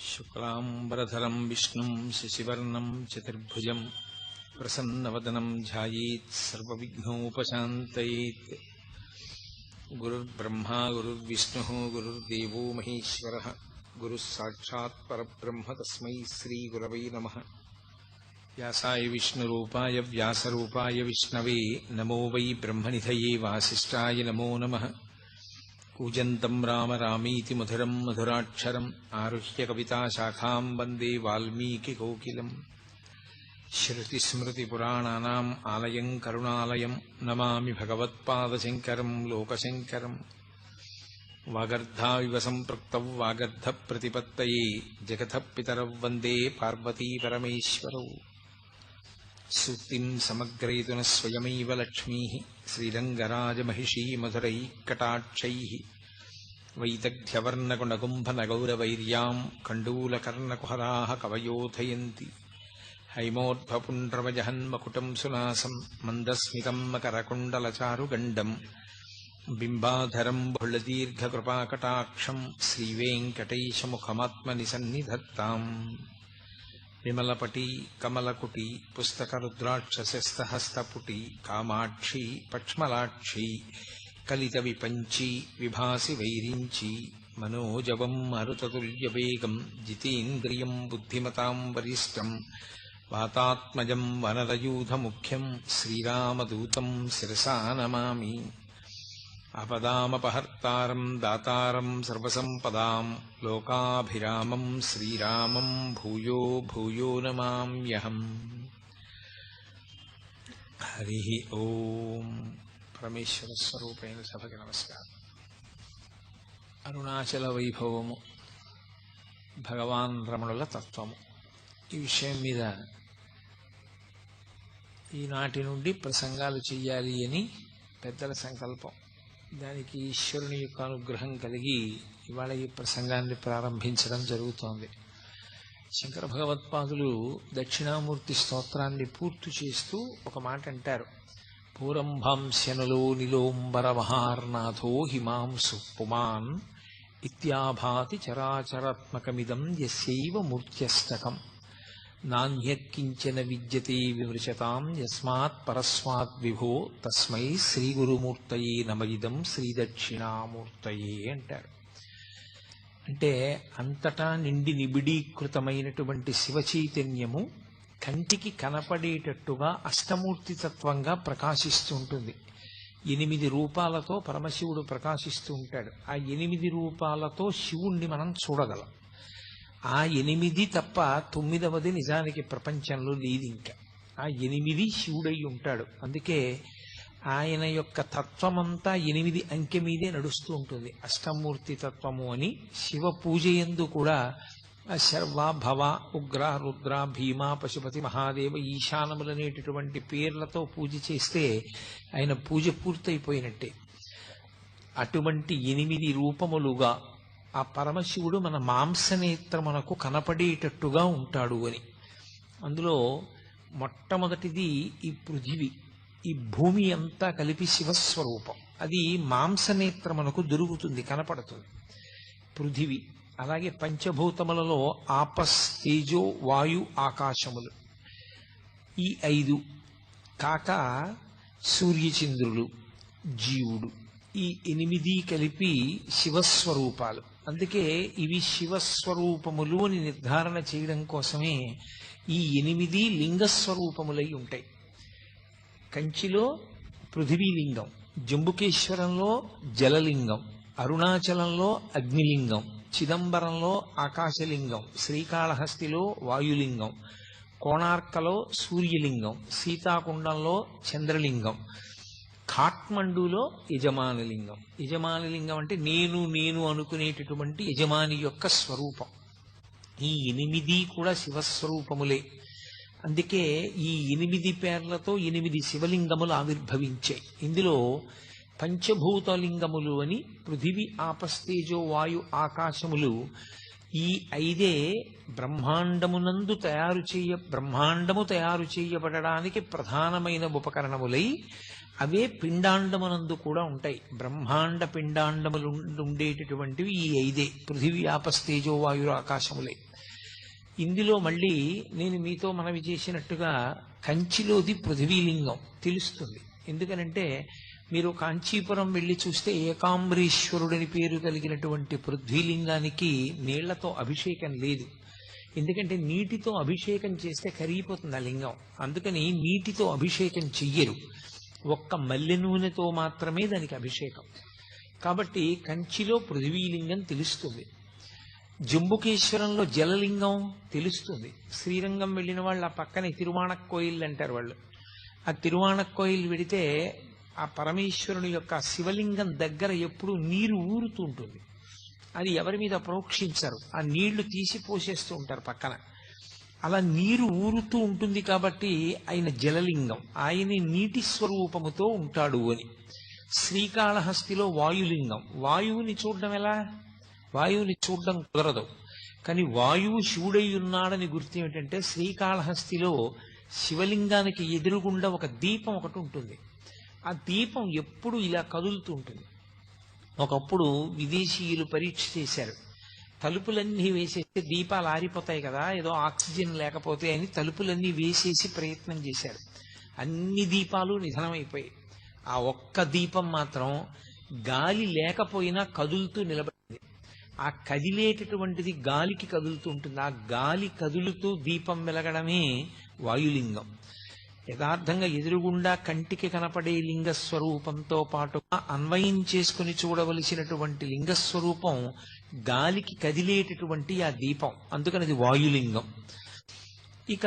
శుక్లాంబరధరం విష్ణుం శశివర్ణం చతుర్భుజం ప్రసన్నవదనం ధ్యాయేత్ సర్వవిఘ్నోపశాంతయేత్. గురుర్బ్రహ్మా గురుర్విష్ణుః గురుర్దేవో మహేశ్వరః గురుః సాక్షాత్ పరబ్రహ్మ తస్మై శ్రీ గురవై నమః. వ్యాసాయ విష్ణురూపాయ వ్యాసరూపాయ విష్ణవే నమో వై బ్రహ్మనిధయే వాసిష్ఠాయ నమో నమః. కూజంతం రామ రామీతి మధురం మధురాక్షరం ఆరుహ్య కవితాశాఖాం వందే వాల్మీకికోకిలం. శృతిస్మృతిపురాణానాం ఆలయం కరుణాలయం నమామి భగవత్పాదశంకరం లోకశంకరం. వాగర్ధావివ సంపృక్తౌ వాగర్ధప్రతిపత్తయే జగతః పితరౌ వందే పార్వతీపరమేశ్వరౌ. సూక్తిం సమగ్రయతున స్వయమైవ లక్ష్మీః శ్రీరంగరాజమహిషీ మధురైఃకటాక్షైః. వైదగ్ధ్యవర్ణగుణగుంభనగౌరవైర్యాం కండూలకర్ణకుహరాः కవయోధయంతి. హైమోర్ధ్వపుండ్రవజహన్మకుటం సునాసం మందస్మితం మకరకుండలచారుగండం. బింబాధరం బహుళదీర్ఘకృపాకటాక్షం శ్రీవేంకటేశముఖమాత్మని సన్నిధత్తాం. విమలపటి కమలకుటి పుస్తకరుద్రాక్షసస్తహస్తపుటి కామాక్షి పక్ష్మలాక్షి కలిత విపంచి విభాసి వైరించి. మనోజవం మరుతతుల్యవేగం జితేంద్రియం బుద్ధిమతాం వరిష్టం. వాతాత్మజం వనరయూధముఖ్యం శ్రీరామదూతం శిరసా నమామి. ఆపదామపహర్తారం దాతారం సర్వసంపదాం లోకాభిరామం శ్రీరామం భూయో భూయో నమామ్యహం. హరి ఓం. పరమేశ్వర స్వరూపైన సభకి నమస్కారం. అరుణాచల వైభవము, భగవాన్ రమణుల తత్వము, ఈ విషయం మీద ఈనాటి నుండి ప్రసంగాలు చెయ్యాలి అని పెద్దల సంకల్పం. దానికి ఈశ్వరుని యొక్క అనుగ్రహం కలిగి ఇవాళ ఈ ప్రసంగాన్ని ప్రారంభించడం జరుగుతోంది. శంకర భగవత్పాదులు దక్షిణామూర్తి స్తోత్రాన్ని పూర్తి చేస్తూ ఒక మాట అంటారు. పూరంభాంశనలో నిలోంబర మహార్నాథో హిమాంసు పుమాన్ ఇత్యాభాతి చరాచరాత్మకమిదం యస్యైవ మూర్త్యష్టకం. నాణ్యకించన విద్యతే వివృచతాం యస్మాత్ పరస్మాత్ విభో తస్మై శ్రీ గురుమూర్తయే నమయిదం శ్రీదక్షిణామూర్తయే అంటారు. అంటే అంతటా నిండి నిబిడీకృతమైనటువంటి శివ చైతన్యము కంటికి కనపడేటట్టుగా అష్టమూర్తి తత్వంగా ప్రకాశిస్తూ ఉంటుంది. 8 రూపాలతో పరమశివుడు ప్రకాశిస్తూ ఉంటాడు. ఆ 8 రూపాలతో శివుణ్ణి మనం చూడగలం. ఆ 8 తప్ప 9వది నిజానికి ప్రపంచంలో లేదు. ఇంకా ఆ 8 శివుడై ఉంటాడు. అందుకే ఆయన యొక్క తత్వమంతా 8 అంకె మీదే నడుస్తూ ఉంటుంది. అష్టమూర్తి తత్వము అని శివ పూజ యందు కూడా శర్వ భవ ఉగ్ర రుద్ర భీమ పశుపతి మహాదేవ ఈశానములనేటటువంటి పేర్లతో పూజ చేస్తే ఆయన పూజ పూర్తయిపోయినట్టే. అటువంటి 8 రూపములుగా ఆ పరమశివుడు మన మాంసనేత్రమునకు కనపడేటట్టుగా ఉంటాడు అని. అందులో మొట్టమొదటిది ఈ పృథివీ, ఈ భూమి అంతా కలిపి శివస్వరూపం. అది మాంసనేత్రమునకు దొరుకుతుంది, కనపడుతుంది పృథివీ. అలాగే పంచభూతములలో ఆపస్ తేజో వాయు ఆకాశములు, ఈ 5 కాక సూర్యచంద్రులు జీవుడు, ఈ 8 కలిపి శివస్వరూపాలు. అందుకే ఇవి శివస్వరూపములు అని నిర్ధారణ చేయడం కోసమే ఈ 8 లింగస్వరూపములై ఉంటాయి. కంచిలో పృథివీలింగం, జంబుకేశ్వరంలో జలలింగం, అరుణాచలంలో అగ్నిలింగం, చిదంబరంలో ఆకాశలింగం, శ్రీకాళహస్తిలో వాయులింగం, కోణార్కలో సూర్యలింగం, సీతాకుండంలో చంద్రలింగం, ఖాట్మండులో యజమానలింగం. యజమానలింగం అంటే నేను నేను అనుకునేటటువంటి యజమాని యొక్క స్వరూపం. ఈ 8 కూడా శివస్వరూపములే. అందుకే ఈ 8 పేర్లతో 8 శివలింగములు ఆవిర్భవించాయి. ఇందులో పంచభూతలింగములు అని పృథివీ ఆపస్తేజో వాయు ఆకాశములు, ఈ 5 బ్రహ్మాండము తయారు చేయబడడానికి ప్రధానమైన ఉపకరణములై అవే పిండాండమునందు కూడా ఉంటాయి. బ్రహ్మాండ పిండాండములు ఉండేటటువంటివి ఈ 5 పృథివీ ఆపస్తేజో వాయు ఆకాశములే. ఇందులో మళ్ళీ నేను మీతో మనవి చేసినట్టుగా కంచిలోది పృథివీలింగం తెలుస్తుంది. ఎందుకనంటే మీరు కాంచీపురం వెళ్ళి చూస్తే ఏకాంబరీశ్వరుడని పేరు కలిగినటువంటి పృథ్వీలింగానికి నీళ్లతో అభిషేకం లేదు. ఎందుకంటే నీటితో అభిషేకం చేస్తే కరిగిపోతుంది ఆ లింగం. అందుకని నీటితో అభిషేకం చెయ్యరు, ఒక్క మల్లె నూనెతో మాత్రమే దానికి అభిషేకం. కాబట్టి కంచిలో పృథివీలింగం తెలుస్తుంది. జంబుకేశ్వరంలో జలలింగం తెలుస్తుంది. శ్రీరంగం వెళ్ళిన వాళ్ళు ఆ పక్కనే తిరువాణక్కోయిల్ అంటారు వాళ్ళు. ఆ తిరువాణక్కోయిల్ వెడితే ఆ పరమేశ్వరుని యొక్క శివలింగం దగ్గర ఎప్పుడు నీరు ఊరుతూ ఉంటుంది. అది ఎవరి మీద ప్రోక్షించరు, ఆ నీళ్లు తీసి పోసేస్తూ ఉంటారు పక్కన. అలా నీరు ఊరుతూ ఉంటుంది కాబట్టి ఆయన జలలింగం, ఆయన నీటి స్వరూపముతో ఉంటాడు అని. శ్రీకాళహస్తిలో వాయులింగం, వాయువుని చూడడం ఎలా? వాయువుని చూడడం కుదరదు. కానీ వాయువు శివుడై ఉన్నాడని గుర్తు ఏమిటంటే శ్రీకాళహస్తిలో శివలింగానికి ఎదురుగుండా ఒక దీపం ఒకటి ఉంటుంది. ఆ దీపం ఎప్పుడు ఇలా కదులుతూ ఉంటుంది. ఒకప్పుడు విదేశీయులు పరీక్ష చేశారు, తలుపులన్నీ వేసేస్తే దీపాలు ఆరిపోతాయి కదా, ఏదో ఆక్సిజన్ లేకపోతే అని తలుపులన్నీ వేసేసి ప్రయత్నం చేశారు. అన్ని దీపాలు నిధనమైపోయాయి. ఆ ఒక్క దీపం మాత్రం గాలి లేకపోయినా కదులుతూ నిలబడింది. ఆ కదిలేటటువంటిది గాలికి కదులుతూ ఉంటుంది. ఆ గాలి కదులుతూ దీపం వెలగడమే వాయులింగం. యథార్థంగా ఎదురుగుండా కంటికి కనపడే లింగస్వరూపంతో పాటుగా అన్వయం చేసుకుని చూడవలసినటువంటి లింగస్వరూపం గాలికి కదిలేటటువంటి ఆ దీపం, అందుకని అది వాయులింగం. ఇక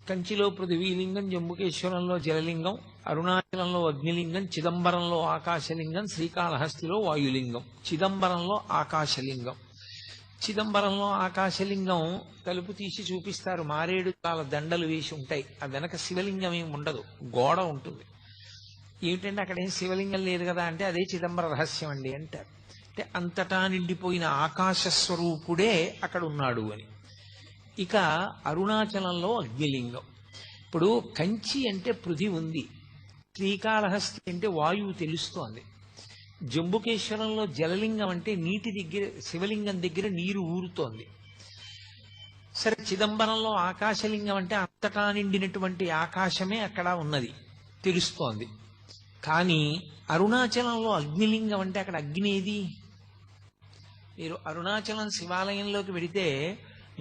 కంచిలో పృథివీలింగం, జంబుకేశ్వరంలో జలలింగం, అరుణాచలంలో అగ్నిలింగం, చిదంబరంలో ఆకాశలింగం, శ్రీకాళహస్తిలో వాయులింగం. చిదంబరంలో ఆకాశలింగం. చిదంబరంలో ఆకాశలింగం తలుపు తీసి చూపిస్తారు, మారేడు చాలా దండలు వేసి ఉంటాయి. ఆ వెనక శివలింగం ఏమి ఉండదు, గోడ ఉంటుంది. ఏమిటంటే అక్కడ ఏం శివలింగం లేదు కదా అంటే అదే చిదంబర రహస్యం అండి అంటారు. అంటే అంతటా నిండిపోయిన ఆకాశ స్వరూపుడే అక్కడ ఉన్నాడు అని. ఇక అరుణాచలంలో అగ్నిలింగం. ఇప్పుడు కంచి అంటే పృథి ఉంది, శ్రీకాళహస్తి అంటే వాయువు తెలుస్తోంది, జంబుకేశ్వరంలో జలలింగం అంటే నీటి దగ్గర శివలింగం దగ్గర నీరు ఊరుతోంది. సరే, చిదంబరంలో ఆకాశలింగం అంటే అంతటా నిండినటువంటి ఆకాశమే అక్కడ ఉన్నది తెలుస్తోంది. కానీ అరుణాచలంలో అగ్నిలింగం అంటే అక్కడ అగ్ని ఏది? మీరు అరుణాచలం శివాలయంలోకి వెడితే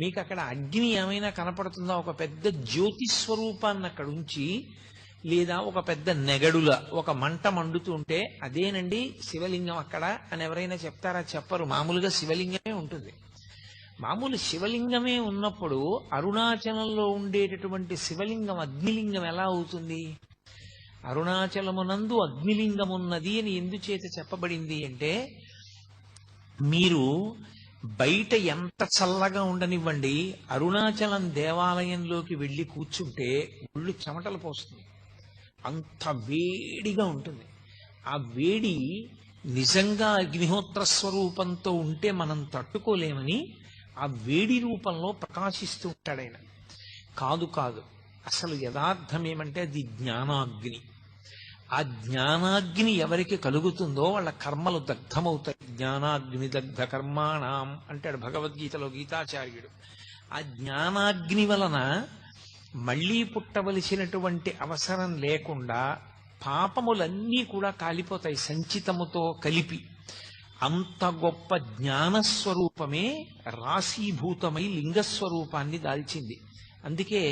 మీకు అక్కడ అగ్ని ఏమైనా కనపడుతుందా? ఒక పెద్ద జ్యోతి స్వరూపాన్ని అక్కడ ఉంచి, లేదా ఒక పెద్ద నెగడుల ఒక మంట మండుతుంటే అదేనండి శివలింగం అక్కడ అని ఎవరైనా చెప్తారా? చెప్పరు. మామూలుగా శివలింగమే ఉంటుంది. మామూలు శివలింగమే ఉన్నప్పుడు అరుణాచలంలో ఉండేటటువంటి శివలింగం అగ్నిలింగం ఎలా అవుతుంది? అరుణాచలమునందు అగ్నిలింగం ఉన్నది అని ఎందుచేత చెప్పబడింది అంటే, మీరు బయట ఎంత చల్లగా ఉండనివ్వండి, అరుణాచలం దేవాలయంలోకి వెళ్ళి కూర్చుంటే ఒళ్ళు చెమటలు పోస్తుంది, అంత వేడిగా ఉంటుంది. ఆ వేడి నిజంగా అగ్నిహోత్ర స్వరూపంతో ఉంటే మనం తట్టుకోలేమని ఆ వేడి రూపంలో ప్రకాశిస్తూ ఉంటాడు ఆయన. కాదు కాదు, అసలు యథార్థం ఏమంటే అది జ్ఞానాగ్ని. ఆ జ్ఞానాగ్ని ఎవరికి కలుగుతుందో వాళ్ళ కర్మలు దగ్ధమవుతాయి. జ్ఞానాగ్ని దగ్ధ కర్మాణం అంటాడు భగవద్గీతలో గీతాచార్యుడు. ఆ జ్ఞానాగ్ని వలన మళ్లీ పుట్టవలసినటువంటి అవసరం లేకుండా పాపములన్నీ కూడా కాలిపోతాయి సంచితముతో కలిపి. అంత గొప్ప జ్ఞానస్వరూపమే రాశీభూతమై లింగస్వరూపాన్ని దాల్చింది. అందుకే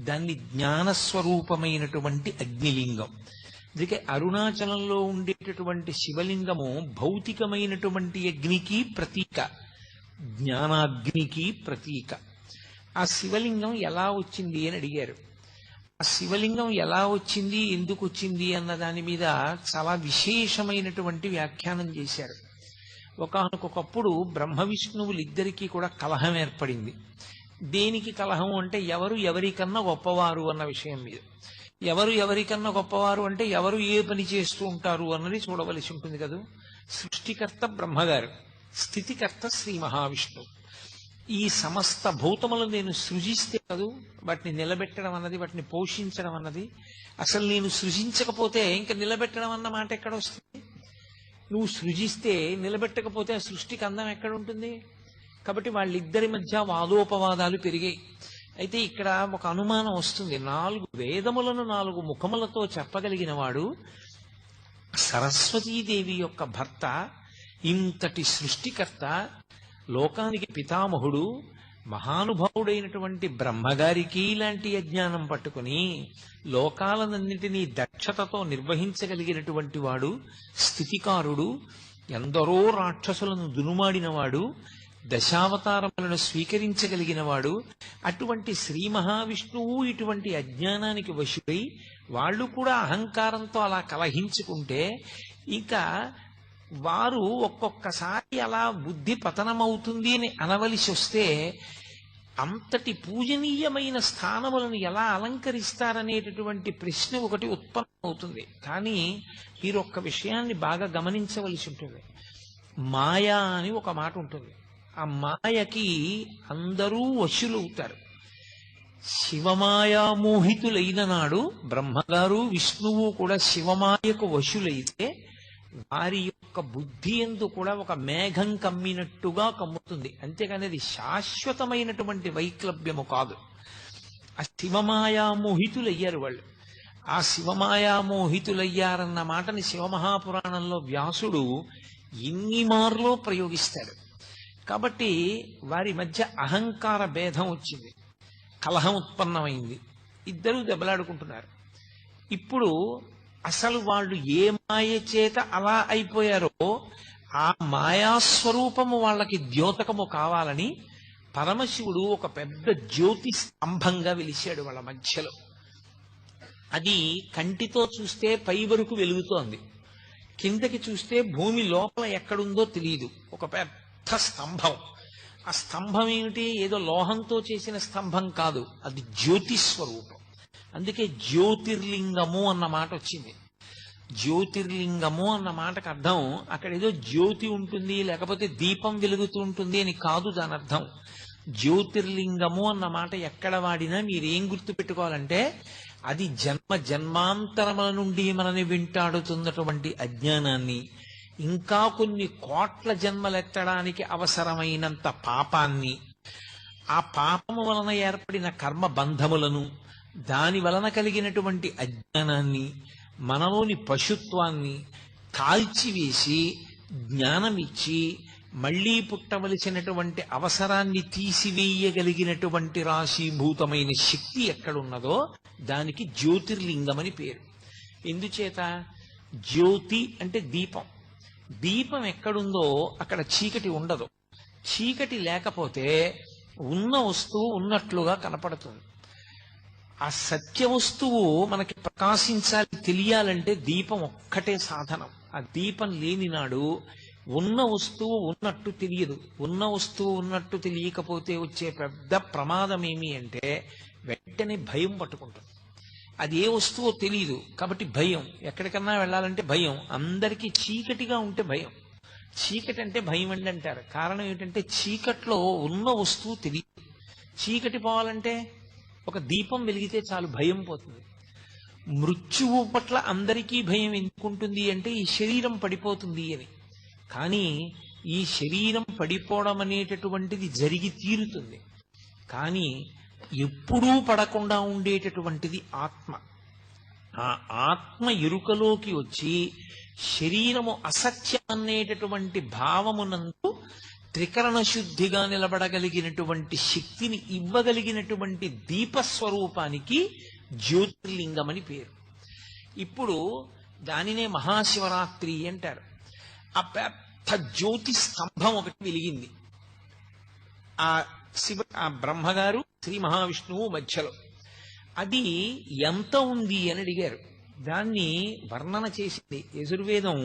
దాన్ని జ్ఞానస్వరూపమైనటువంటి అగ్నిలింగం. అందుకే అరుణాచలంలో ఉండేటటువంటి శివలింగము భౌతికమైనటువంటి అగ్నికి ప్రతీక, జ్ఞానాగ్నికి ప్రతీక. ఆ శివలింగం ఎలా వచ్చింది అని అడిగారు. ఆ శివలింగం ఎలా వచ్చింది, ఎందుకు వచ్చింది అన్న దాని మీద చాలా విశేషమైనటువంటి వ్యాఖ్యానం చేశారు. ఒకానొకప్పుడు బ్రహ్మ విష్ణువులిద్దరికీ కూడా కలహం ఏర్పడింది. దేనికి కలహం అంటే ఎవరు ఎవరికన్నా గొప్పవారు అన్న విషయం మీద. ఎవరు ఎవరికన్నా గొప్పవారు అంటే ఎవరు ఏ పని చేస్తూ ఉంటారు అన్నది చూడవలసి ఉంటుంది కదా. సృష్టికర్త బ్రహ్మగారు, స్థితికర్త శ్రీ మహావిష్ణువు. ఈ సమస్త భూతములు నేను సృజిస్తే కదూ వాటిని నిలబెట్టడం అన్నది, వాటిని పోషించడం అన్నది. అసలు నేను సృజించకపోతే ఇంకా నిలబెట్టడం అన్న మాట ఎక్కడ వస్తుంది? నువ్వు సృజిస్తే నిలబెట్టకపోతే ఆ సృష్టికి అందం ఎక్కడ ఉంటుంది? కాబట్టి వాళ్ళిద్దరి మధ్య వాదోపవాదాలు పెరిగాయి. అయితే ఇక్కడ ఒక అనుమానం వస్తుంది. 4 వేదములను 4 ముఖములతో చెప్పగలిగిన వాడు సరస్వతీదేవి యొక్క భర్త, ఇంతటి సృష్టికర్త, లోకానికి పితామహుడు, మహానుభావుడైనటువంటి బ్రహ్మగారికి ఇలాంటి అజ్ఞానం పట్టుకుని లోకాలన్నింటినీ దక్షతతో నిర్వహించగలిగినటువంటి వాడు, స్థితికారుడు, ఎందరో రాక్షసులను దునుమాడినవాడు, దశావతారములను స్వీకరించగలిగినవాడు, అటువంటి శ్రీ మహావిష్ణువు ఇటువంటి అజ్ఞానానికి వశుడై వాళ్ళు కూడా అహంకారంతో అలా కలహించుకుంటే ఇక వారు ఒక్కొక్కసారి అలా బుద్ధి పతనమవుతుంది అని అనవలసి వస్తే అంతటి పూజనీయమైన స్థానములను ఎలా అలంకరిస్తారనేటటువంటి ప్రశ్న ఒకటి ఉత్పన్నమవుతుంది. కానీ మీరు ఒక్క విషయాన్ని బాగా గమనించవలసి ఉంటుంది. మాయా అని ఒక మాట ఉంటుంది. ఆ మాయకి అందరూ వశులవుతారు. శివమాయా మోహితులైన నాడు బ్రహ్మగారు విష్ణువు కూడా శివమాయకు వశులైతే వారి యొక్క బుద్ధి యందు కూడా ఒక మేఘం కమ్మినట్టుగా కమ్ముతుంది. అంతేకాని అది శాశ్వతమైనటువంటి వైక్లభ్యము కాదు. ఆ శివమాయా మోహితులయ్యారు వాళ్ళు. ఆ శివమాయా మోహితులయ్యారన్న మాటని శివమహాపురాణంలో వ్యాసుడు ఎన్ని మార్లో ప్రయోగిస్తాడు. కాబట్టి వారి మధ్య అహంకార భేదం వచ్చింది, కలహం ఉత్పన్నమైంది, ఇద్దరూ దెబ్బలాడుకుంటున్నారు. ఇప్పుడు అసలు వాళ్ళు ఏ మాయ చేత అలా అయిపోయారో ఆ మాయాస్వరూపము వాళ్ళకి ద్యోతకము కావాలని పరమశివుడు ఒక పెద్ద జ్యోతి స్తంభంగా వెలిశాడు వాళ్ళ మధ్యలో. అది కంటితో చూస్తే పై వరకు వెలుగుతోంది, కిందకి చూస్తే భూమి లోపల ఎక్కడుందో తెలియదు. ఒక పెద్ద స్తంభం. ఆ స్తంభం ఏమిటి? ఏదో లోహంతో చేసిన స్తంభం కాదు, అది జ్యోతి స్వరూపం. అందుకే జ్యోతిర్లింగము అన్న మాట వచ్చింది. జ్యోతిర్లింగము అన్న మాటకు అర్థం అక్కడ ఏదో జ్యోతి ఉంటుంది లేకపోతే దీపం వెలుగుతూ ఉంటుంది అని కాదు దాని అర్థం. జ్యోతిర్లింగము అన్న మాట ఎక్కడ వాడినా మీరేం గుర్తు పెట్టుకోవాలంటే అది జన్మ జన్మాంతరముల నుండి మనని వెంటాడుతున్నటువంటి అజ్ఞానాన్ని, ఇంకా కొన్ని కోట్ల జన్మలెత్తడానికి అవసరమైనంత పాపాన్ని, ఆ పాపము వలన ఏర్పడిన కర్మ బంధములను, దాని వలన కలిగినటువంటి అజ్ఞానాన్ని, మనలోని పశుత్వాన్ని కాల్చివేసి జ్ఞానమిచ్చి మళ్లీ పుట్టవలసినటువంటి అవసరాన్ని తీసివేయగలిగినటువంటి రాశీభూతమైన శక్తి ఎక్కడున్నదో దానికి జ్యోతిర్లింగమని పేరు. ఎందుచేత? జ్యోతి అంటే దీపం. దీపం ఎక్కడుందో అక్కడ చీకటి ఉండదు. చీకటి లేకపోతే ఉన్న వస్తువు ఉన్నట్లుగా కనపడుతుంది. ఆ సత్య వస్తువు మనకి ప్రకాశించాలి, తెలియాలంటే దీపం ఒక్కటే సాధనం. ఆ దీపం లేని నాడు ఉన్న వస్తువు ఉన్నట్టు తెలియదు. ఉన్న వస్తువు ఉన్నట్టు తెలియకపోతే వచ్చే పెద్ద ప్రమాదం ఏమి అంటే వెంటనే భయం పట్టుకుంటుంది. అది ఏ వస్తువో తెలియదు కాబట్టి భయం. ఎక్కడికన్నా వెళ్ళాలంటే భయం. అందరికీ చీకటిగా ఉంటే భయం. చీకటి అంటే భయం అండి అంటారు. కారణం ఏంటంటే చీకట్లో ఉన్న వస్తువు తెలియదు. చీకటి పోవాలంటే ఒక దీపం వెలిగితే చాలు, భయం పోతుంది. మృత్యువు పట్ల అందరికీ భయం ఎందుకుంటుంది అంటే ఈ శరీరం పడిపోతుంది అని. కానీ ఈ శరీరం పడిపోవడం అనేటటువంటిది జరిగి తీరుతుంది. కానీ ఎప్పుడూ పడకుండా ఉండేటటువంటిది ఆత్మ. ఆ ఆత్మ ఎరుకలోకి వచ్చి శరీరము అసత్యం అనేటటువంటి భావమునందు త్రికరణ శుద్ధిగా నిలబడగలిగినటువంటి శక్తిని ఇవ్వగలిగినటువంటి దీపస్వరూపానికి జ్యోతిర్లింగమని పేరు. ఇప్పుడు దానినే మహాశివరాత్రి అంటారు. ఆ పెద్ద జ్యోతి స్తంభం ఒకటి వెలిగింది ఆ బ్రహ్మగారు శ్రీ మహావిష్ణువు మధ్యలో. అది ఎంత ఉంది అని అడిగారు. దాన్ని వర్ణన చేసింది యజుర్వేదం.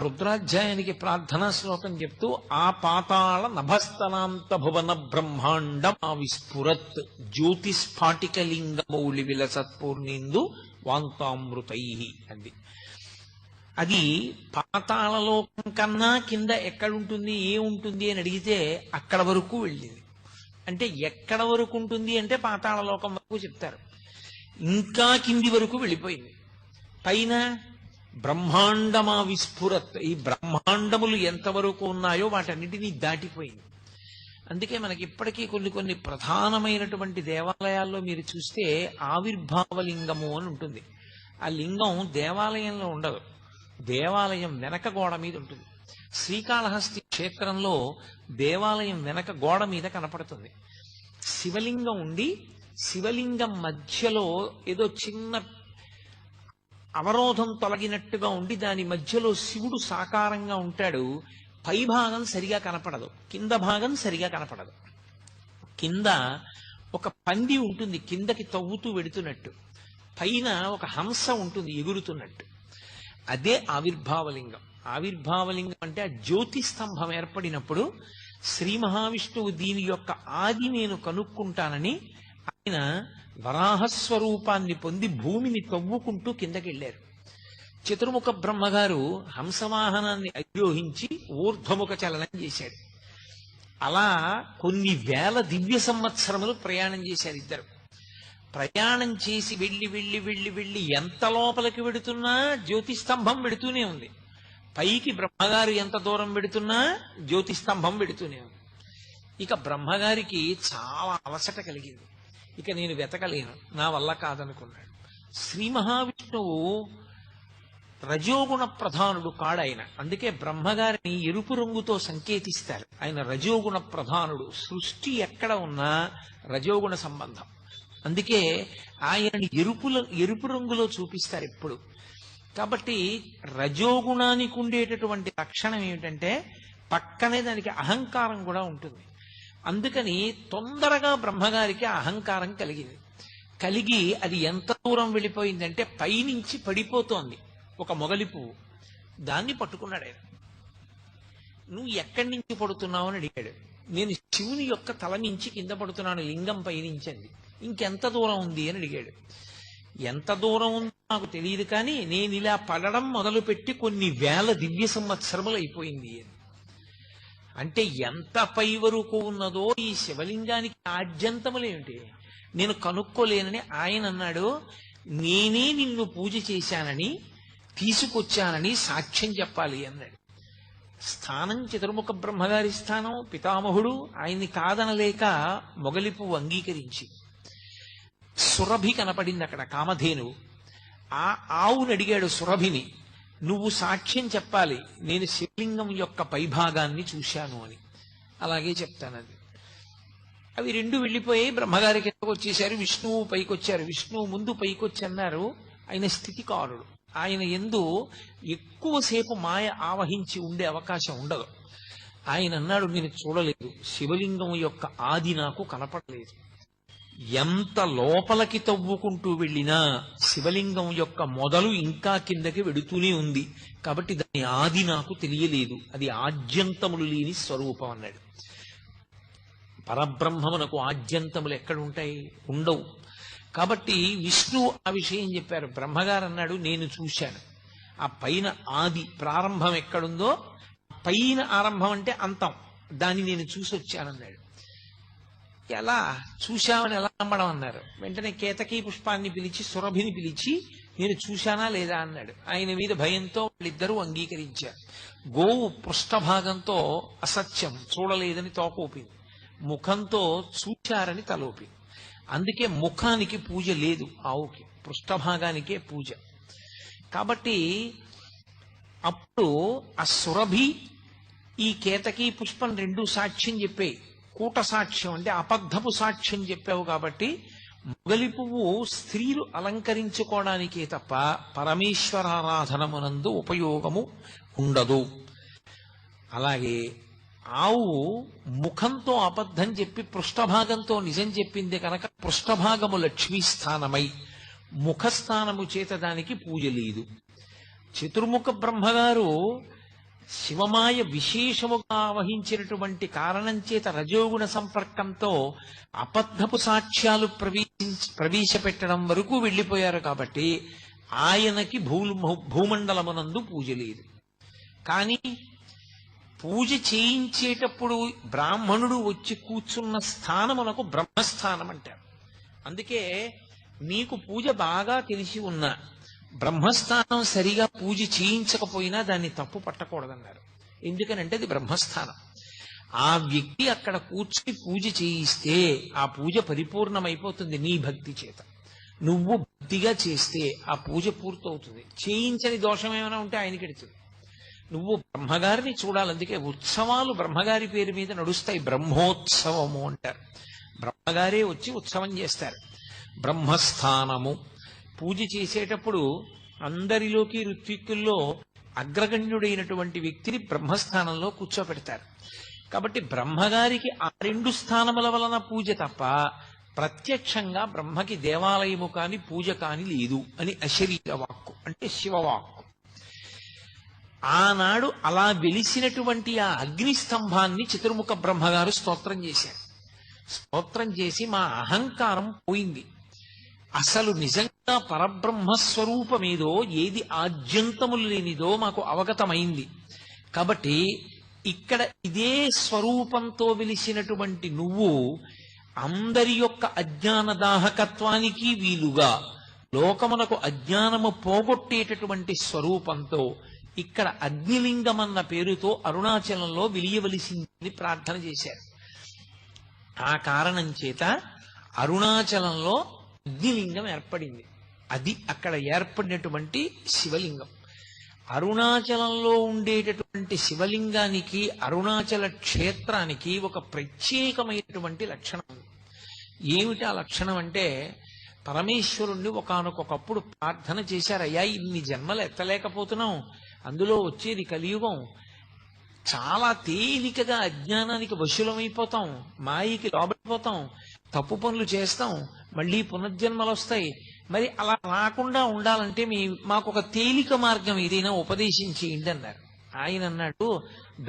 రుద్రాధ్యాయానికి ప్రార్థనా శ్లోకం చెప్తూ ఆ పాతాళ నభస్తనాంత భువన బ్రహ్మాండం ఆ విస్ఫురత్ జ్యోతిస్ఫాటికలింగమౌళి విలసత్పూర్ణిందు వాంతామృతై అంది. అది పాతాళలోకం కన్నా కింద ఎక్కడుంటుంది, ఏముంటుంది అని అడిగితే అక్కడ వరకు వెళ్ళింది. అంటే ఎక్కడ వరకు ఉంటుంది అంటే పాతాళలోకం వరకు చెప్తారు. ఇంకా కింది వరకు వెళ్ళిపోయింది. పైన బ్రహ్మాండమా విస్ఫురత్, ఈ బ్రహ్మాండములు ఎంతవరకు ఉన్నాయో వాటన్నిటినీ దాటిపోయింది. అందుకే మనకి ఇప్పటికీ కొన్ని కొన్ని ప్రధానమైనటువంటి దేవాలయాల్లో మీరు చూస్తే ఆవిర్భావలింగము అని ఉంటుంది. ఆ లింగం దేవాలయంలో ఉండదు, దేవాలయం వెనక గోడ మీద ఉంటుంది. శ్రీకాళహస్తి క్షేత్రంలో దేవాలయం వెనక గోడ మీద కనపడుతుంది. శివలింగం ఉండి శివలింగం మధ్యలో ఏదో చిన్న అవరోధం తొలగినట్టుగా ఉండి దాని మధ్యలో శివుడు సాకారంగా ఉంటాడు. పై భాగం సరిగా కనపడదు, కింద భాగం సరిగా కనపడదు. కింద ఒక పంది ఉంటుంది కిందకి తవ్వుతూ వెడుతున్నట్టు, పైన ఒక హంస ఉంటుంది ఎగురుతున్నట్టు. అదే ఆవిర్భావలింగం. ఆవిర్భావలింగం అంటే ఆ జ్యోతి స్తంభం ఏర్పడినప్పుడు శ్రీ మహావిష్ణువు దీని యొక్క ఆది నేను కనుక్కుంటానని ఆయన వరాహస్వరూపాన్ని పొంది భూమిని తవ్వుకుంటూ కిందకెళ్లారు. చతుర్ముఖ బ్రహ్మగారు హంసవాహనాన్ని అధిరోహించి ఊర్ధ్వముఖ చలనం చేశాడు. అలా కొన్ని వేల దివ్య సంవత్సరములు ప్రయాణం చేశారు ఇద్దరు. ప్రయాణం చేసి వెళ్ళి వెళ్ళి వెళ్ళి వెళ్ళి ఎంత లోపలికి వెడుతున్నా జ్యోతిస్తంభం వెడుతూనే ఉంది. పైకి బ్రహ్మగారు ఎంత దూరం వెడుతున్నా జ్యోతిస్తంభం వెడుతూనే ఉంది. ఇక బ్రహ్మగారికి చాలా అలసట కలిగింది. ఇక నేను వెతకలేను, నా వల్ల కాదనుకున్నాడు. శ్రీ మహావిష్ణువు రజోగుణ ప్రధానుడు కాడాయన. అందుకే బ్రహ్మగారిని ఎరుపు రంగుతో సంకేతిస్తారు. ఆయన రజోగుణ ప్రధానుడు. సృష్టి ఎక్కడ ఉన్నా రజోగుణ సంబంధం. అందుకే ఆయనని ఎరుపు రంగులో చూపిస్తారు ఎప్పుడు. కాబట్టి రజోగుణానికి ఉండేటటువంటి లక్షణం ఏమిటంటే పక్కనే దానికి అహంకారం కూడా ఉంటుంది. అందుకని తొందరగా బ్రహ్మగారికి అహంకారం కలిగి అది ఎంత దూరం వెళ్ళిపోయిందంటే పైనుంచి పడిపోతోంది ఒక మొగలి పువ్వు. దాన్ని పట్టుకున్నాడు ఆయన. నువ్వు ఎక్కడి నుంచి పడుతున్నావు అని అడిగాడు. నేను శివుని యొక్క తల నుంచి కింద పడుతున్నాను, లింగం పైనుంచి అంది. ఇంకెంత దూరం ఉంది అని అడిగాడు. ఎంత దూరం ఉందో నాకు తెలియదు, కానీ నేను ఇలా పడడం మొదలుపెట్టి కొన్ని వేల దివ్య సంవత్సరములు అయిపోయింది అని. అంటే ఎంత పై వరకు ఉన్నదో ఈ శివలింగానికి ఆద్యంతములేమిటి నేను కనుక్కోలేనని ఆయన అన్నాడు. నేనే నిన్ను పూజ చేశానని తీసుకొచ్చానని సాక్ష్యం చెప్పాలి అన్నాడు. స్థానం చతుర్ముఖ బ్రహ్మగారి స్థానం, పితామహుడు. ఆయన్ని కాదనలేక మొగలి పువ్వు అంగీకరించి సురభి కనపడింది అక్కడ, కామధేనువు. ఆ ఆవుని అడిగాడు సురభిని, నువ్వు సాక్ష్యం చెప్పాలి నేను శివలింగం యొక్క పైభాగాన్ని చూశాను అని. అలాగే చెప్తానది. అవి రెండు వెళ్ళిపోయి బ్రహ్మగారి కిందకు వచ్చేశారు. విష్ణువు పైకొచ్చారు. విష్ణువు ముందు పైకొచ్చి అన్నారు, ఆయన స్థితికారుడు. ఆయన యందు ఎక్కువసేపు మాయ ఆవహించి ఉండే అవకాశం ఉండదు. ఆయన అన్నాడు, నేను చూడలేదు, శివలింగం యొక్క ఆది నాకు కనపడలేదు. ఎంత లోపలికి తవ్వుకుంటూ వెళ్ళినా శివలింగం యొక్క మొదలు ఇంకా కిందకి వెడుతూనే ఉంది. కాబట్టి దాని ఆది నాకు తెలియలేదు, అది ఆద్యంతములు లేని స్వరూపం అన్నాడు. పరబ్రహ్మమునకు ఆద్యంతములు ఎక్కడుంటాయి? ఉండవు. కాబట్టి విష్ణువు ఆ విషయం చెప్పారు. బ్రహ్మగారు అన్నాడు, నేను చూశాను. ఆ పైన ఆది ప్రారంభం ఎక్కడుందో, పైన ఆరంభం అంటే అంతం, దాన్ని నేను చూసి వచ్చానన్నాడు. ఎలా చూశామని ఎలా నమ్మడం అన్నారు. వెంటనే కేతకీ పుష్పాన్ని పిలిచి సురభిని పిలిచి నేను చూశానా లేదా అన్నాడు. ఆయన మీద భయంతో వాళ్ళిద్దరూ అంగీకరించారు. గోవు పృష్ఠభాగంతో అసత్యం, చూడలేదని తోకూపింది. ముఖంతో చూశారని తలోపింది. అందుకే ముఖానికి పూజ లేదు ఆవుకి, పృష్ఠభాగానికే పూజ. కాబట్టి అప్పుడు ఆ సురభి ఈ కేతకీ పుష్పం రెండు సాక్ష్యం చెప్పాయి. కూట సాక్ష్యం అంటే అబద్ధపు సాక్ష్యం చెప్పావు కాబట్టి మొగలి పువ్వు స్త్రీలు అలంకరించుకోవడానికే తప్ప పరమేశ్వరారాధనమునందు ఉపయోగము ఉండదు. అలాగే ఆవు ముఖంతో అబద్ధం చెప్పి పృష్ఠభాగంతో నిజం చెప్పింది కనుక పృష్ఠభాగము లక్ష్మీ స్థానమై ముఖస్థానము చేత దానికి పూజ లేదు. చతుర్ముఖ బ్రహ్మగారు శివమాయ విశేషముగా వహించినటువంటి కారణం చేత రజోగుణ సంపర్కంతో అబద్ధపు సాక్ష్యాలు ప్రవేశపెట్టడం వరకు వెళ్ళిపోయారు. కాబట్టి ఆయనకి భూమండలమునందు పూజ లేదు. కానీ పూజ చేయించేటప్పుడు బ్రాహ్మణుడు వచ్చి కూర్చున్న స్థానమునకు బ్రహ్మస్థానం అంటారు. అందుకే మీకు పూజ బాగా తెలిసి ఉన్నా బ్రహ్మస్థానం సరిగా పూజ చేయించకపోయినా దాన్ని తప్పు పట్టకూడదన్నారు. ఎందుకనంటే అది బ్రహ్మస్థానం. ఆ వ్యక్తి అక్కడ కూర్చుని పూజ చేయిస్తే ఆ పూజ పరిపూర్ణమైపోతుంది నీ భక్తి చేత. నువ్వు భక్తిగా చేస్తే ఆ పూజ పూర్తవుతుంది. చేయించని దోషం ఏమైనా ఉంటే ఆయనకి ఎడుతుంది. నువ్వు బ్రహ్మగారిని చూడాలి. అందుకే ఉత్సవాలు బ్రహ్మగారి పేరు మీద నడుస్తాయి. బ్రహ్మోత్సవము అంటారు. బ్రహ్మగారే వచ్చి ఉత్సవం చేస్తారు. బ్రహ్మస్థానము పూజ చేసేటప్పుడు అందరిలోకి ఋత్విక్కుల్లో అగ్రగణ్యుడైనటువంటి వ్యక్తిని బ్రహ్మస్థానంలో కూర్చోపెడతారు. కాబట్టి బ్రహ్మగారికి ఆ 2 స్థానముల వలన పూజ తప్ప ప్రత్యక్షంగా బ్రహ్మకి దేవాలయము కాని పూజ కాని లేదు అని అశరీర వాక్కు, అంటే శివవాక్కు. ఆనాడు అలా వెలిసినటువంటి ఆ అగ్నిస్తంభాన్ని చతుర్ముఖ బ్రహ్మగారు స్తోత్రం చేశారు. స్తోత్రం చేసి మా అహంకారం పోయింది, అసలు నిజంగా పరబ్రహ్మస్వరూపమేదో, ఏది ఆద్యంతములు లేనిదో మాకు అవగతమైంది. కాబట్టి ఇక్కడ ఇదే స్వరూపంతో వెలిసినటువంటి నువ్వు అందరి యొక్క అజ్ఞాన దాహకత్వానికి వీలుగా లోకమునకు అజ్ఞానము పోగొట్టేటటువంటి స్వరూపంతో ఇక్కడ అగ్నిలింగం అన్న పేరుతో అరుణాచలంలో వెలియవలసిందని ప్రార్థన చేశారు. ఆ కారణం చేత అరుణాచలంలో అగ్నిలింగం ఏర్పడింది. అది అక్కడ ఏర్పడినటువంటి శివలింగం. అరుణాచలంలో ఉండేటటువంటి శివలింగానికి అరుణాచల క్షేత్రానికి ఒక ప్రత్యేకమైనటువంటి లక్షణం ఉంది. ఏమిటి ఆ లక్షణం అంటే, పరమేశ్వరుణ్ణి ఒకానొకప్పుడు ప్రార్థన చేశారు, అయ్యా ఇన్ని జన్మలు ఎత్తలేకపోతున్నాం, అందులో వచ్చేది కలియుగం, చాలా తేలికగా అజ్ఞానానికి వశులమైపోతాం, మాయకి లోబడిపోతాం, తప్పు పనులు చేస్తాం, మళ్ళీ పునర్జన్మలు వస్తాయి. మరి అలా రాకుండా ఉండాలంటే మాకు ఒక తేలిక మార్గం ఏదైనా ఉపదేశించేయండి అన్నారు. ఆయన అన్నాడు,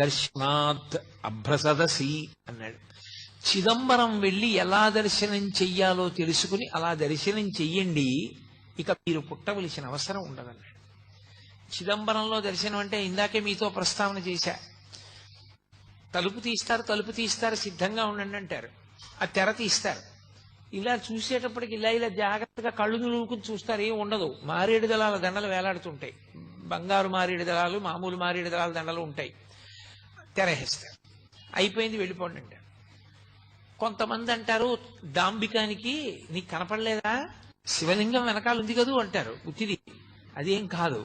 దర్శనాత్ అభ్రసదసి అన్నాడు. చిదంబరం వెళ్ళి ఎలా దర్శనం చెయ్యాలో తెలుసుకుని అలా దర్శనం చెయ్యండి, ఇక మీరు పుట్టవలసిన అవసరం ఉండదన్నాడు. చిదంబరంలో దర్శనం అంటే ఇందాకే మీతో ప్రస్తావన చేశా, తలుపు తీస్తారు సిద్ధంగా ఉండండి అంటారు, ఆ తెర తీస్తారు, ఇలా చూసేటప్పటికి ఇలా జాగ్రత్తగా కళ్ళు నిలువుకుని చూస్తారు, ఏం ఉండదు. మారేడు దళాల దండలు వేలాడుతుంటాయి, బంగారు మారేడు దళాలు, మామూలు మారేడు దళాల దండలు ఉంటాయి. తెరహేస్తారు, అయిపోయింది వెళ్ళిపోండి అంటారు. కొంతమంది అంటారు, దాంబికానికి నీకు కనపడలేదా, శివలింగం వెనకాల ఉంది కదూ అంటారు. ఉత్తిది అదేం కాదు.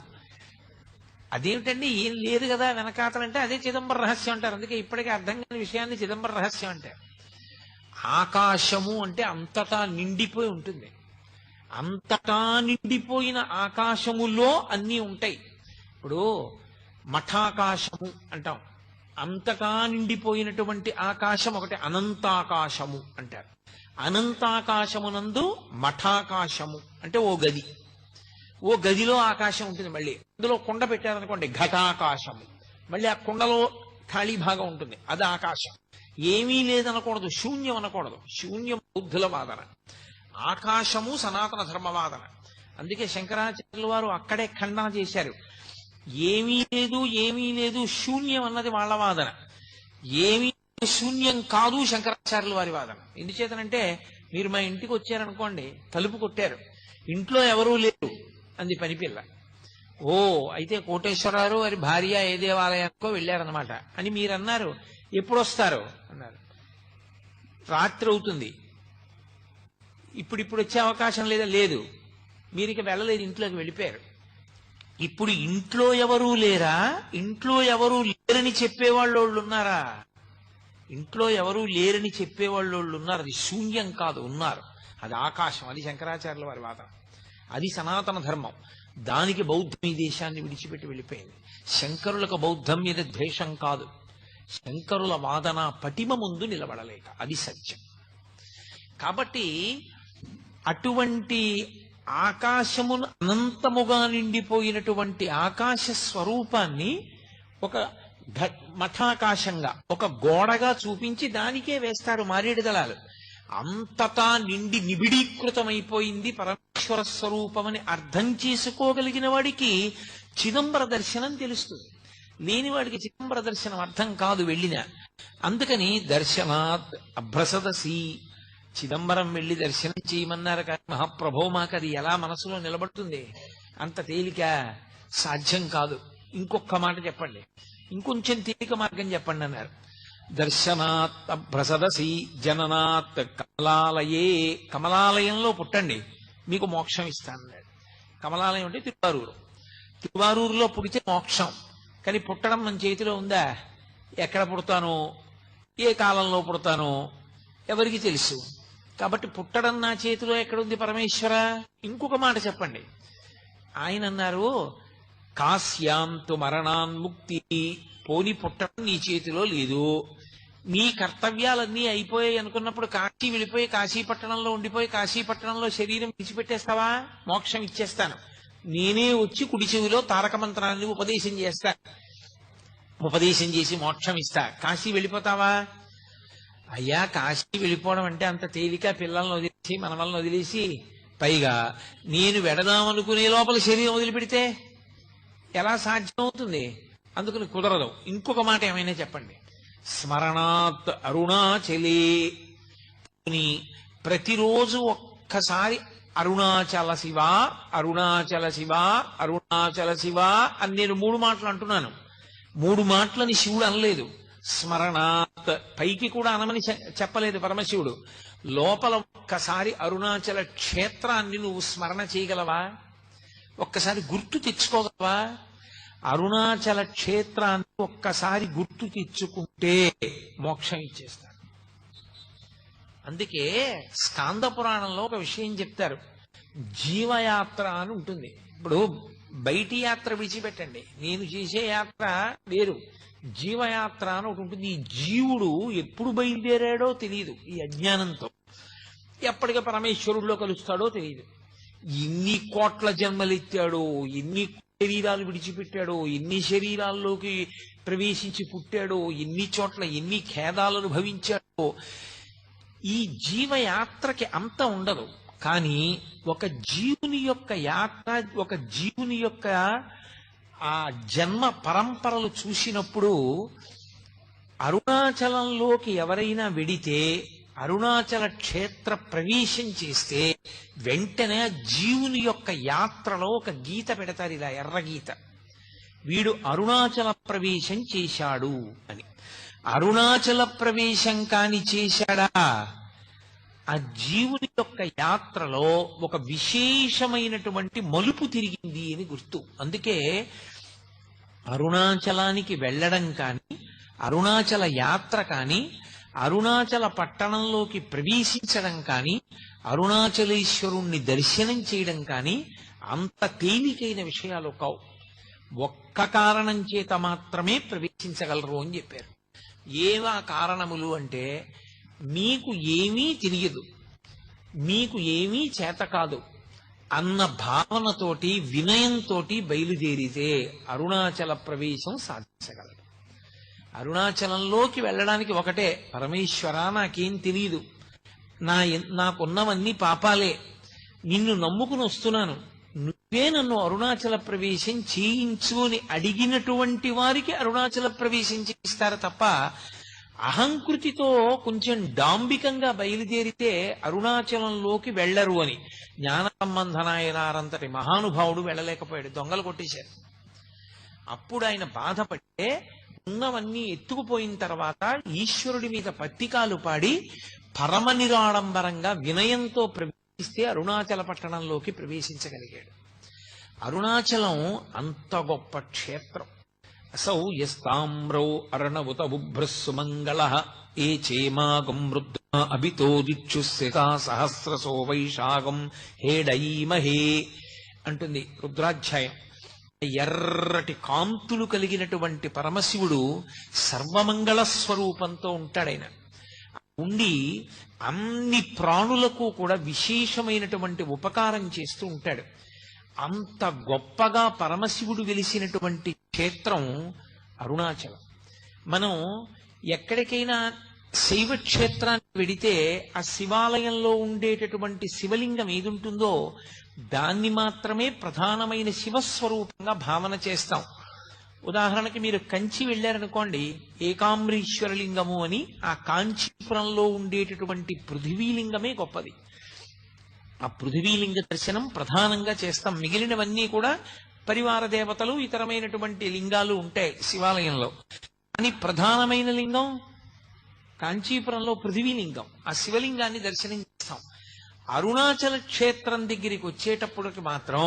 అదేమిటండి ఏం లేదు కదా వెనకాతలంటే అదే చిదంబర రహస్యం అంటారు. అందుకే ఇప్పటికే అర్థం కాని విషయాన్ని చిదంబర రహస్యం అంటారు. ఆకాశము అంటే అంతటా నిండిపోయి ఉంటుంది. అంతటా నిండిపోయిన ఆకాశములో అన్నీ ఉంటాయి. ఇప్పుడు మఠాకాశము అంటాం, అంతటా నిండిపోయినటువంటి ఆకాశం ఒకటి అనంతాకాశము అంటారు. అనంతాకాశమునందు మఠాకాశము అంటే ఓ గదిలో ఆకాశం ఉంటుంది. మళ్ళీ అందులో కుండ పెట్టారనుకోండి ఘటాకాశము, మళ్ళీ ఆ కుండలో ఖాళీ భాగం ఉంటుంది, అది ఆకాశం. ఏమీ లేదనకూడదు, శూన్యం అనకూడదు. శూన్యం బౌద్ధుల వాదన, ఆకాశము సనాతన ధర్మవాదన. అందుకే శంకరాచార్యుల వారు అక్కడే ఖండన చేశారు. ఏమీ లేదు శూన్యం అన్నది వాళ్ళ వాదన, ఏమీ శూన్యం కాదు శంకరాచార్యుల వారి వాదన. ఎందుచేతనంటే, మీరు మా ఇంటికి వచ్చారనుకోండి, తలుపు కొట్టారు, ఇంట్లో ఎవరూ లేరు అంది పనిపిల్ల. ఓ అయితే కోటేశ్వరరావు వారి భార్య ఏ దేవాలయానికో వెళ్ళారనమాట అని మీరు అన్నారు. ఎప్పుడు వస్తారు అన్నారు. రాత్రి అవుతుంది, ఇప్పుడు వచ్చే అవకాశం లేదా? లేదు. మీరు ఇక వెళ్ళలేదు, ఇంట్లోకి వెళ్ళిపోయారు. ఇప్పుడు ఇంట్లో ఎవరూ లేరా? ఇంట్లో ఎవరూ లేరని చెప్పేవాళ్ళు ఉన్నారా? ఇంట్లో ఎవరూ లేరని చెప్పేవాళ్ళు ఉన్నారు. అది శూన్యం కాదు, ఉన్నారు. అది ఆకాశం. అది శంకరాచార్యుల వారి వాదన. అది సనాతన ధర్మం. దానికి బౌద్ధం ఈ దేశాన్ని విడిచిపెట్టి వెళ్ళిపోయింది. శంకరులకు బౌద్ధం మీద ద్వేషం కాదు, శంకరుల వాదన పటిమ ముందు నిలబడలేక, అది సత్యం. కాబట్టి అటువంటి ఆకాశమును అనంతముగా నిండిపోయినటువంటి ఆకాశ స్వరూపాన్ని ఒక మఠాకాశంగా, ఒక గోడగా చూపించి దానికే వేస్తారు మారేడు దళాలు. అంతటా నిండి నిబిడీకృతమైపోయింది పరమేశ్వర స్వరూపమని అర్థం చేసుకోగలిగిన వాడికి చిదంబర దర్శనం తెలుస్తుంది. లేనివాడికి చిదంబర దర్శనం అర్థం కాదు వెళ్ళిన. అందుకని దర్శనాత్ అభ్రసదసి, చిదంబరం వెళ్ళి దర్శనం చేయమన్నారు కానీ మహాప్రభో మాకు అది ఎలా మనసులో నిలబడుతుంది? అంత తేలిక సాధ్యం కాదు. ఇంకొక మాట చెప్పండి, ఇంకొంచెం తేలిక మార్గం చెప్పండి అన్నారు. దర్శనాత్ భ్రసదసి జననాత్ కమలాలయే, కమలాలయంలో పుట్టండి మీకు మోక్షం ఇస్తానన్నాడు. కమలాలయం అంటే తిరువారూరు. తిరువారూరులో పుడితే మోక్షం. కానీ పుట్టడం మన చేతిలో ఉందా? ఎక్కడ పుడతానో, ఏ కాలంలో పుడతానో ఎవరికి తెలుసు. కాబట్టి పుట్టడం నా చేతిలో ఎక్కడుంది పరమేశ్వర? ఇంకొక మాట చెప్పండి. ఆయన అన్నారు, కాశ్యాంతు మరణాన్ముక్తి, పోని పుట్టడం నీ చేతిలో లేదు. నీ కర్తవ్యాలన్నీ అయిపోయాయి అనుకున్నప్పుడు కాశీ వెళ్ళిపోయి కాశీపట్టణంలో ఉండిపోయి కాశీపట్టణంలో శరీరం విడిచిపెట్టేస్తావా? మోక్షం ఇచ్చేస్తాను. నేనే వచ్చి కుడి చెవిలో తారక మంత్రాన్ని ఉపదేశం చేస్తా, ఉపదేశం చేసి మోక్షం ఇస్తా. కాశీ వెళ్ళిపోతావా? అయ్యా, కాశీ వెళ్ళిపోవడం అంటే అంత తేలిక? పిల్లల్ని వదిలేసి మనవల్ని వదిలేసి, పైగా నేను వెడదామనుకునే లోపల శరీరం వదిలిపెడితే ఎలా సాధ్యమవుతుంది? అందుకని కుదరదు. ఇంకొక మాట ఏమైనా చెప్పండి. స్మరణాత్ అరుణాచలే, ప్రతిరోజు ఒక్కసారి అరుణాచల శివ, అరుణాచల శివ, అరుణాచల శివ అని నేను 3 మాటలు అంటున్నాను. 3 మాటలని శివుడు అనలేదు. స్మరణాత్ పైకి కూడా అనమని చెప్పలేదు పరమశివుడు. లోపల ఒక్కసారి అరుణాచల క్షేత్రాన్ని నువ్వు స్మరణ చేయగలవా? ఒక్కసారి గుర్తు తెచ్చుకోగలవా? అరుణాచల క్షేత్రాన్ని ఒక్కసారి గుర్తు తెచ్చుకుంటే మోక్షం ఇచ్చేస్తాడు. అందుకే స్కాంద పురాణంలో ఒక విషయం చెప్తారు. జీవయాత్ర అని ఉంటుంది. ఇప్పుడు బయటి యాత్ర విడిచిపెట్టండి, నేను చేసే యాత్ర వేరు. జీవయాత్ర అని ఒకటి ఉంటుంది. ఈ జీవుడు ఎప్పుడు బయలుదేరాడో తెలియదు. ఈ అజ్ఞానంతో ఎప్పటికీ పరమేశ్వరుడిలో కలుస్తాడో తెలియదు. ఎన్ని కోట్ల జన్మలెత్తాడో, ఎన్ని శరీరాలు విడిచిపెట్టాడో, ఎన్ని శరీరాల్లోకి ప్రవేశించి పుట్టాడో, ఎన్ని చోట్ల ఎన్ని ఖేదాలను భవించాడో. ఈ జీవయాత్రకి అంత ఉండదు. కానీ ఒక జీవుని యొక్క యాత్ర, ఒక జీవుని యొక్క ఆ జన్మ పరంపరలు చూసినప్పుడు అరుణాచలంలోకి ఎవరైనా వెడితే, అరుణాచల క్షేత్ర ప్రవేశం చేస్తే వెంటనే జీవుని యొక్క యాత్రలో ఒక గీత పెడతారు, ఇలా ఎర్రగీత. వీడు అరుణాచల ప్రవేశం చేశాడు అని. అరుణాచల ప్రవేశం కాని చేశాడా, ఆ జీవుని యొక్క యాత్రలో ఒక విశేషమైనటువంటి మలుపు తిరిగింది అని గుర్తు. అందుకే అరుణాచలానికి వెళ్ళడం కానీ, అరుణాచల యాత్ర కానీ, అరుణాచల పట్టణంలోకి ప్రవేశించడం కానీ, అరుణాచలేశ్వరుణ్ణి దర్శనం చేయడం కానీ అంత తేలికైన విషయాలు కావు. ఒక్క కారణం చేత మాత్రమే ప్రవేశించగలరు అని చెప్పారు. ఏవా కారణములు అంటే, మీకు ఏమీ తెలియదు, మీకు ఏమీ చేత కాదు అన్న భావనతోటి, వినయంతోటి బయలుదేరితే అరుణాచల ప్రవేశం సాధించగలరు. అరుణాచలంలోకి వెళ్ళడానికి ఒకటే, పరమేశ్వర నాకేం తెలియదు, నాకున్నవన్నీ పాపాలే, నిన్ను నమ్ముకుని వస్తున్నాను, నువ్వే నన్ను అరుణాచల ప్రవేశం చేయించు అని అడిగినటువంటి వారికి అరుణాచల ప్రవేశం చేయిస్తారు తప్ప, అహంకృతితో కొంచెం డాంబికంగా బయలుదేరితే అరుణాచలంలోకి వెళ్లరు అని. జ్ఞాన సంబంధనాయనారంతటి మహానుభావుడు వెళ్ళలేకపోయాడు, దొంగలు కొట్టేశారు. అప్పుడు ఆయన బాధపడితే, ఉన్నవన్నీ ఎత్తుకుపోయిన తర్వాత ఈశ్వరుడి మీద పత్తికాలు పాడి పరమ నిరాడంబరంగా వినయంతో ప్రవేశిస్తే అరుణాచల పట్టణంలోకి ప్రవేశించగలిగాడు. అరుణాచలం అంత గొప్ప క్షేత్రం. అసౌ యస్తామ్రౌ అర్ణవుత బుభ్రస్సుమంగళ ఏ చేమాగం రుద్ర అభితో దిక్షుస్సితా సహస్రసో వైశాగం హేడయీమహే అంటుంది రుద్రాధ్యాయం. ఎర్రటి కాంతులు కలిగినటువంటి పరమశివుడు సర్వమంగళ స్వరూపంతో ఉంటాడాయన. ఉండి అన్ని ప్రాణులకు కూడా విశేషమైనటువంటి ఉపకారం చేస్తూ ఉంటాడు. అంత గొప్పగా పరమశివుడు వెలిసినటువంటి క్షేత్రం అరుణాచలం. మనం ఎక్కడికైనా శైవ క్షేత్రానికి వెడితే ఆ శివాలయంలో ఉండేటటువంటి శివలింగం ఏదుంటుందో దాన్ని మాత్రమే ప్రధానమైన శివస్వరూపంగా భావన చేస్తాం. ఉదాహరణకి మీరు కంచి వెళ్ళారనుకోండి, ఏకాంబరీశ్వర లింగము అని ఆ కాంచీపురంలో ఉండేటటువంటి పృథివీలింగమే గొప్పది. ఆ పృథివీలింగ దర్శనం ప్రధానంగా చేస్తాం. మిగిలినవన్నీ కూడా పరివార దేవతలు, ఇతరమైనటువంటి లింగాలు ఉంటాయి శివాలయంలో. కానీ ప్రధానమైన లింగం కాంచీపురంలో పృథివీలింగం, ఆ శివలింగాన్ని దర్శనం చేస్తాం. అరుణాచల క్షేత్రం దగ్గరికి వచ్చేటప్పటికి మాత్రం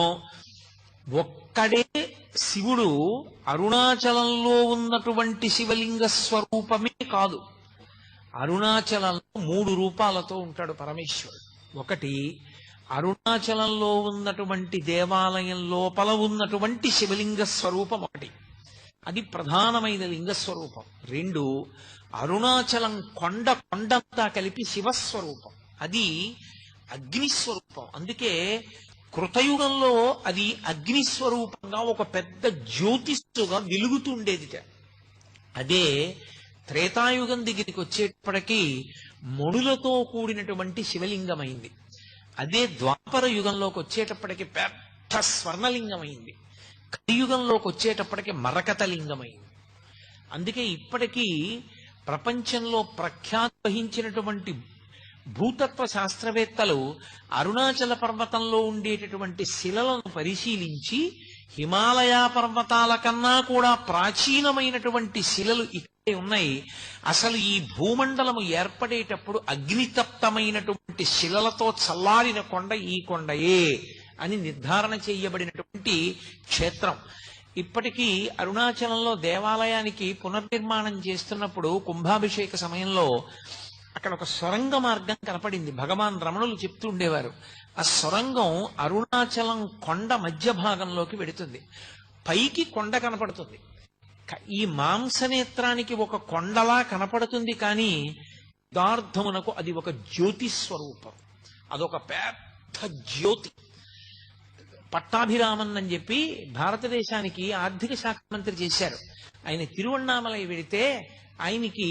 ఒక్కడే శివుడు అరుణాచలంలో ఉన్నటువంటి శివలింగ స్వరూపమే కాదు, అరుణాచలంలో 3 రూపాలతో ఉంటాడు పరమేశ్వరుడు. ఒకటి అరుణాచలంలో ఉన్నటువంటి దేవాలయం లోపల ఉన్నటువంటి శివలింగ స్వరూపం ఒకటి, అది ప్రధానమైన లింగ స్వరూపం. 2 అరుణాచలం కొండంతా కలిపి శివస్వరూపం, అది అగ్నిస్వరూపం. అందుకే కృతయుగంలో అది అగ్నిస్వరూపంగా ఒక పెద్ద జ్యోతిస్సుగా వెలుగుతుండేదిట. అదే త్రేతాయుగం దగ్గరికి వచ్చేటప్పటికీ మణులతో కూడినటువంటి శివలింగమైంది. అదే ద్వాపర యుగంలోకి వచ్చేటప్పటికి పెద్ద స్వర్ణలింగమైంది. కలియుగంలోకి వచ్చేటప్పటికి మరకత లింగమైంది. అందుకే ఇప్పటికీ ప్రపంచంలో ప్రఖ్యాతి వహించినటువంటి భూతత్వ శాస్త్రవేత్తలు అరుణాచల పర్వతంలో ఉండేటటువంటి శిలలను పరిశీలించి హిమాలయ పర్వతాల కన్నా కూడా ప్రాచీనమైనటువంటి శిలలు ఇక్కడే ఉన్నాయి, అసలు ఈ భూమండలము ఏర్పడేటప్పుడు అగ్నితప్తమైనటువంటి శిలలతో చల్లారిన కొండ ఈ కొండయే అని నిర్ధారణ చేయబడినటువంటి క్షేత్రం. ఇప్పటికీ అరుణాచలంలో దేవాలయానికి పునర్నిర్మాణం చేస్తున్నప్పుడు కుంభాభిషేక సమయంలో అక్కడ ఒక సొరంగ మార్గం కనపడింది. భగవాన్ రమణులు చెప్తూ ఉండేవారు, ఆ సొరంగం అరుణాచలం కొండ మధ్య భాగంలోకి వెడుతుంది. పైకి కొండ కనపడుతుంది, ఈ మాంసనేత్రానికి ఒక కొండలా కనపడుతుంది, కానీ యథార్థమునకు అది ఒక జ్యోతి స్వరూపం, అదొక పెద్ద జ్యోతి. పట్టాభిరామన్ అని చెప్పి భారతదేశానికి ఆర్థిక శాఖ మంత్రి చేశారు. ఆయన తిరువణ్ణామలై వెడితే ఆయనకి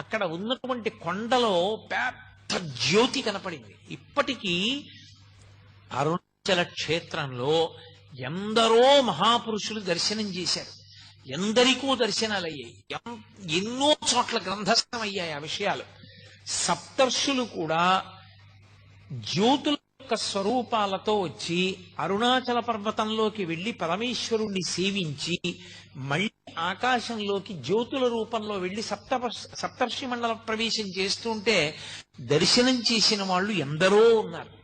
అక్కడ ఉన్నటువంటి కొండలో పెద్ద జ్యోతి కనపడింది. ఇప్పటికీ అరుణాచల క్షేత్రంలో ఎందరో మహాపురుషులు దర్శనం చేశారు, ఎందరికో దర్శనాలు అయ్యాయి, ఎన్నో చోట్ల గ్రంథస్థమయ్యాయి ఆ విషయాలు. సప్తర్షులు కూడా జ్యోతుల యొక్క స్వరూపాలతో వచ్చి అరుణాచల పర్వతంలోకి వెళ్లి పరమేశ్వరుణ్ణి సేవించి మళ్ళీ ఆకాశంలోకి జ్యోతుల రూపంలో వెళ్లి సప్తర్షి మండల ప్రవేశం చేస్తుంటే దర్శనం చేసిన వాళ్ళు ఎందరో ఉన్నారు.